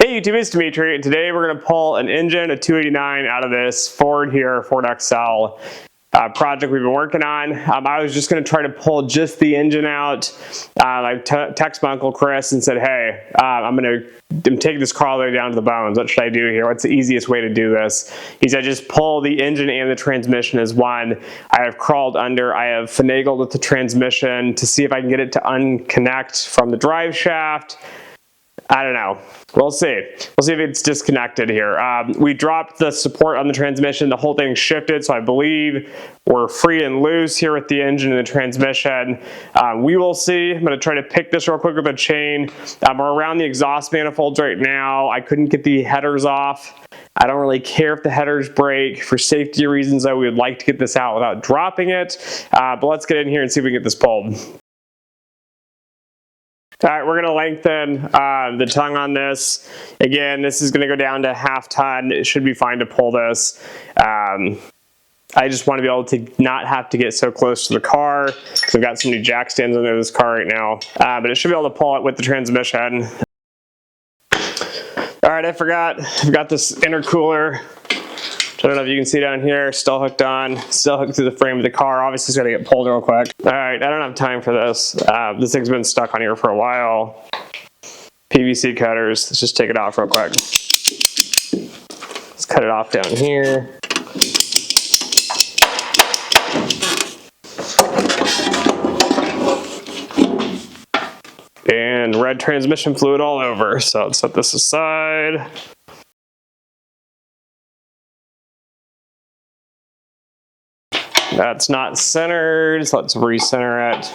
Hey YouTube, it's Dimitri, and today we're going to pull an engine, a 289, out of this Ford XL project we've been working on. I was just going to try to pull just the engine out. I texted my Uncle Chris and said, hey, I'm taking this car all the way down to the bones. What should I do here? What's the easiest way to do this? He said, just pull the engine and the transmission as one. I have crawled under, I have finagled with the transmission to see if I can get it to unconnect from the drive shaft. I don't know. We'll see. We'll see if it's disconnected here. We dropped the support on the transmission. The whole thing shifted, so I believe we're free and loose here with the engine and the transmission. We will see. I'm going to try to pick this real quick with a chain. We're around the exhaust manifolds right now. I couldn't get the headers off. I don't really care if the headers break. For safety reasons, though, we would like to get this out without dropping it. But let's get in here and see if we can get this pulled. All right, we're going to lengthen the tongue on this. Again, this is going to go down to half ton. It should be fine to pull this. I just want to be able to not have to get so close to the car. We've got so many jack stands under this car right now. But it should be able to pull it with the transmission. All right, I forgot. I've got this intercooler. I don't know if you can see down here, still hooked on, still hooked through the frame of the car. Obviously it's gonna get pulled real quick. All right, I don't have time for this. This thing's been stuck on here for a while. PVC cutters, let's just take it off real quick. Let's cut it off down here. And red transmission fluid all over. So let's set this aside. That's not centered, so let's recenter it.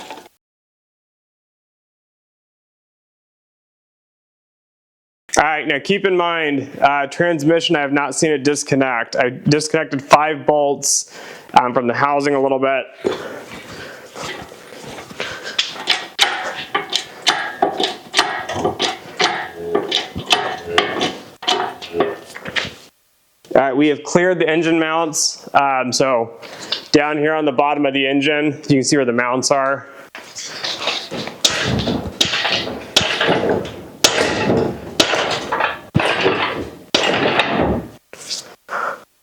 All right, now keep in mind, transmission, I have not seen it disconnect. I disconnected 5 bolts from the housing a little bit. All right, we have cleared the engine mounts. So down here on the bottom of the engine, you can see where the mounts are.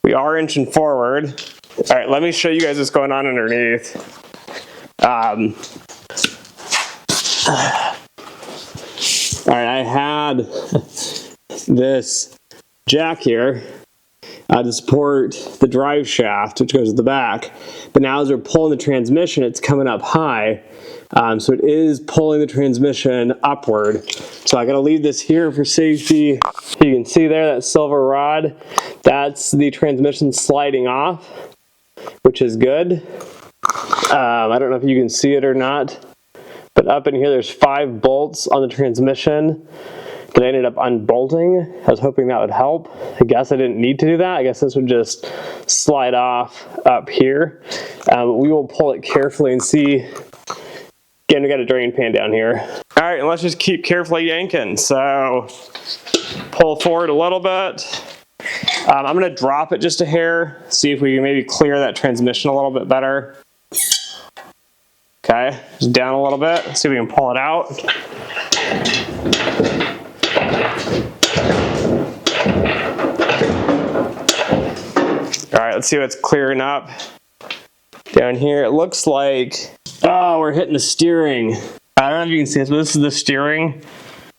We are inching forward. All right, let me show you guys what's going on underneath. All right, I had this jack here to support the drive shaft, which goes to the back. But now as we're pulling the transmission, it's coming up high. So it is pulling the transmission upward. So I gotta leave this here for safety. You can see there, that silver rod, that's the transmission sliding off, which is good. I don't know if you can see it or not, but up in here, there's 5 bolts on the transmission that I ended up unbolting. I was hoping that would help. I guess I didn't need to do that. I guess this would just slide off up here. We will pull it carefully and see. Again, we got a drain pan down here. All right, and let's just keep carefully yanking. So pull forward a little bit. I'm gonna drop it just a hair, see if we can maybe clear that transmission a little bit better. Okay, just down a little bit, see if we can pull it out. All right, let's see what's clearing up. Down here, it looks like, oh, we're hitting the steering. I don't know if you can see this, but this is the steering.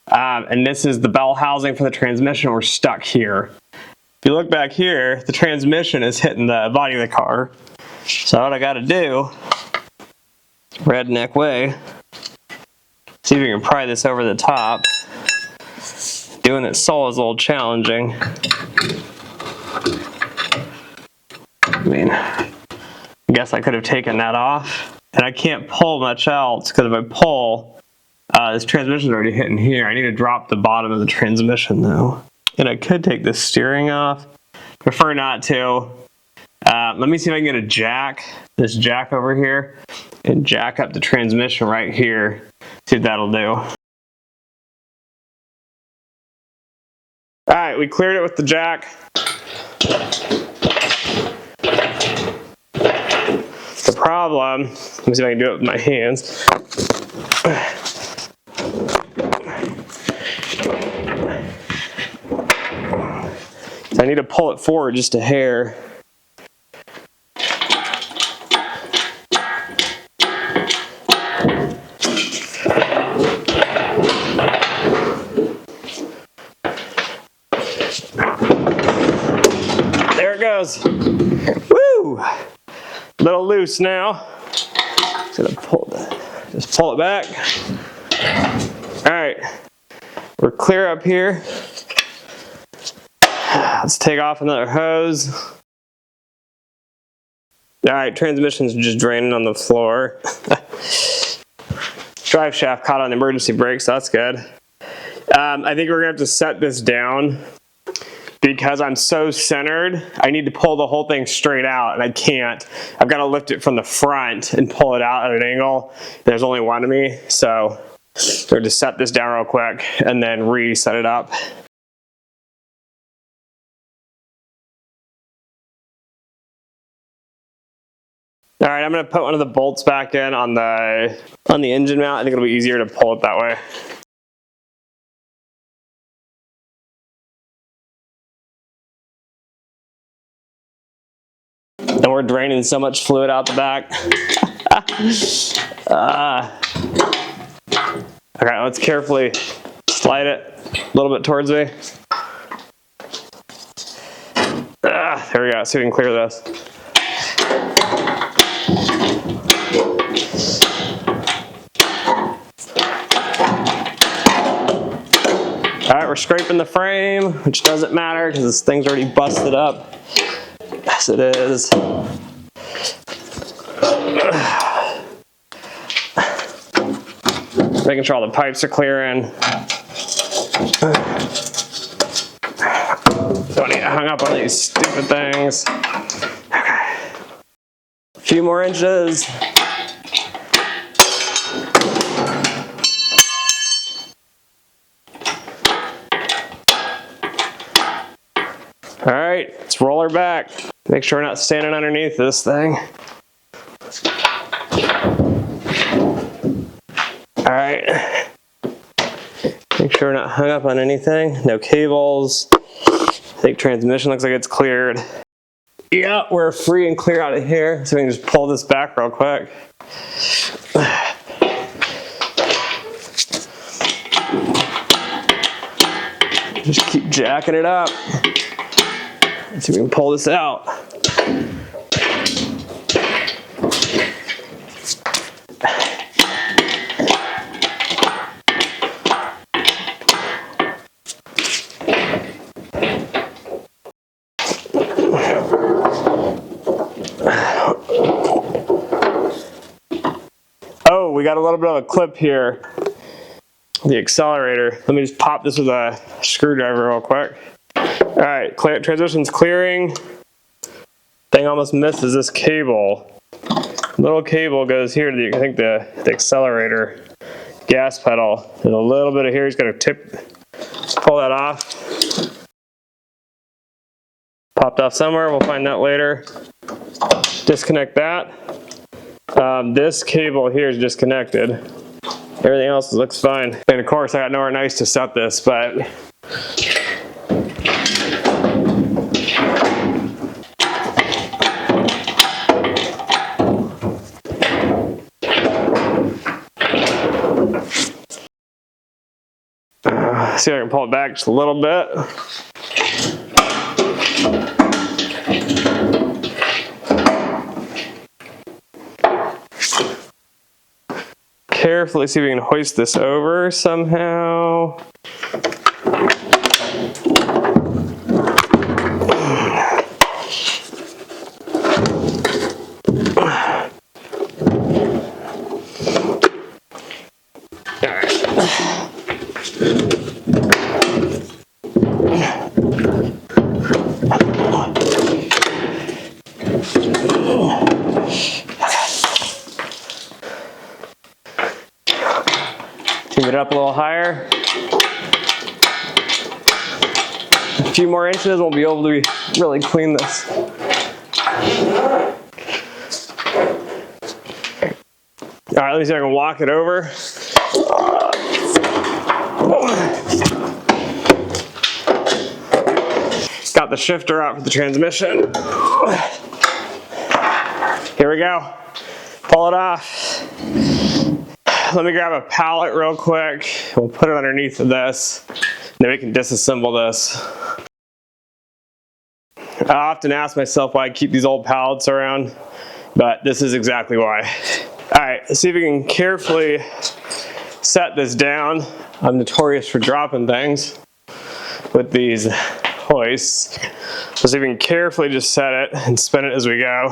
And this is the bell housing for the transmission. We're stuck here. If you look back here, the transmission is hitting the body of the car. So what I gotta do, redneck way, see if we can pry this over the top. Doing it solo is a little challenging. I mean, I guess I could have taken that off. And I can't pull much else, because if I pull, this transmission's already hitting here. I need to drop the bottom of the transmission though. And I could take the steering off. Prefer not to. Let me see if I can get a jack, this jack over here, and jack up the transmission right here. See if that'll do. All right, we cleared it with the jack. The problem, let me see if I can do it with my hands. I need to pull it forward just a hair. There it goes. Woo! A little loose now. Just gonna just pull it back. All right, we're clear up here. Let's take off another hose. All right, transmission's just draining on the floor. Drive shaft caught on the emergency brake, so that's good. I think we're gonna have to set this down because I'm so centered. I need to pull the whole thing straight out, and I can't. I've got to lift it from the front and pull it out at an angle. There's only one of me, so we're just set this down real quick and then reset it up. All right, I'm gonna put one of the bolts back in on the engine mount. I think it'll be easier to pull it that way. And we're draining so much fluid out the back. Okay, let's carefully slide it a little bit towards me. There we go, see if we can clear this. All right, we're scraping the frame, which doesn't matter because this thing's already busted up. Yes, it is. Making sure all the pipes are clearing. Don't need to hang up on these stupid things. Okay. A few more inches. All right, let's roll her back. Make sure we're not standing underneath this thing. All right. Make sure we're not hung up on anything. No cables. I think transmission looks like it's cleared. Yeah, we're free and clear out of here. So we can just pull this back real quick. Just keep jacking it up. Let's see if we can pull this out. Oh, we got a little bit of a clip here. The accelerator. Let me just pop this with a screwdriver real quick. All right, transmission's clearing. Thing almost misses this cable. Little cable goes here to the, I think the accelerator gas pedal. There's a little bit of here. He's got to pull that off. Popped off somewhere. We'll find that later. Disconnect that. This cable here is disconnected. Everything else looks fine. And of course, I got nowhere nice to set this, but see if I can pull it back just a little bit. Carefully see if we can hoist this over somehow. Move it up a little higher. A few more inches, we'll be able to really clean this. All right, let me see if I can walk it over. Got got the shifter out for the transmission. Here we go. Pull it off. Let me grab a pallet real quick. We'll put it underneath of this. Then we can disassemble this. I often ask myself why I keep these old pallets around, but this is exactly why. All right, let's see if we can carefully set this down. I'm notorious for dropping things with these hoists. Let's see if we can carefully just set it and spin it as we go.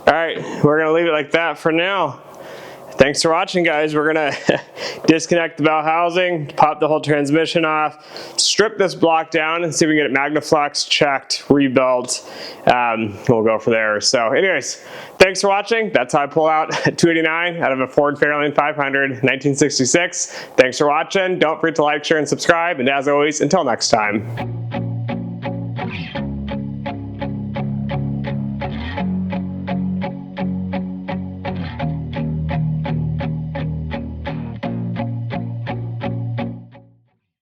All right, we're gonna leave it like that for now. Thanks for watching, guys. We're gonna disconnect the bell housing, pop the whole transmission off, strip this block down and see if we can get it Magnaflex checked, rebuilt. We'll go from there. So anyways, thanks for watching. That's how I pull out a 289 out of a Ford Fairlane 500, 1966. Thanks for watching. Don't forget to like, share, and subscribe. And as always, until next time.